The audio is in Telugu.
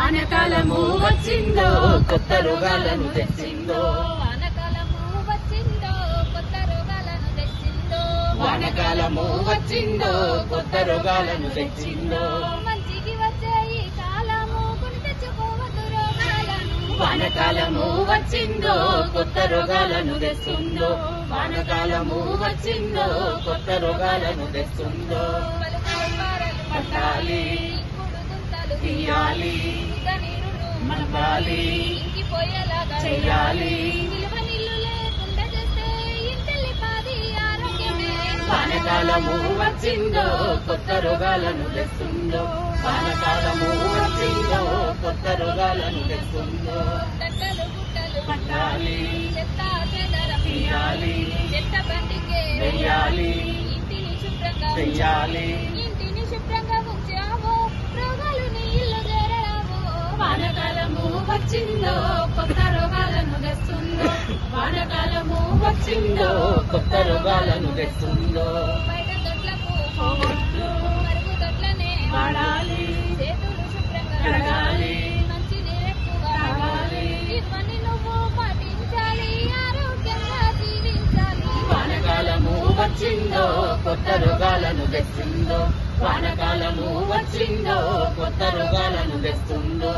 వానకాలము వచ్చిందో కొత్త రోగాలను తెచ్చిందో వానకాలము వచ్చిందో కొత్త రోగాలను తెచ్చిందో వానకాలము వచ్చిందో కొత్త రోగాలను తెచ్చిందో మంచికి వచ్చే ఈ కాలము కొని తెచ్చుకోవద్దు రోగాలను వానకాలము వచ్చిందో కొత్త రోగాలను తెస్తుందో వానకాలము వచ్చిందో కొత్త రోగాలను తెస్తుందో పట్టాలి తీయాలి మనకాలి ఇంకిపోయేలాగా చెయ్యాలి నిలువ నీళ్లు లేకుండా చేస్తే ఇంటిల్లి పాది ఆరోగ్యమే వానకాలము వచ్చిందో కొత్త రోగాలను తెస్తుందో వానకాలము వచ్చిందో కొత్త రోగాలను తెస్తుందో తట్టలు గుట్టలు పట్టాలి చెత్త చెదరం తీయాలి చెత్త బండికే వెయ్యాలి ఇంటిని శుభ్రంగా చెయ్యాలి ఇంటిని శుభ్రంగా ఉంచావో రోగాలు నీ ఇల్లు చేరరావో వానకాలము వచ్చిందో కొత్త రోగాలను తెస్తుందో వానకాలము వచ్చిందో కొత్త రోగాలను తెస్తుందో బయట దొడ్లకు పోవద్దు మరుగుదొడ్లనే వాడాలి చేతులు శుభ్రంగా కడగాలి మంచి నీరెక్కువ తాగాలి ఇవన్నీ నువ్వు పాటించాలి ఆరోగ్యంగా జీవించాలి వానకాలము వచ్చిందో కొత్త రోగాలను తెస్తుందో వానకాలము వచ్చిందో కొత్త రోగాలను తెస్తుందో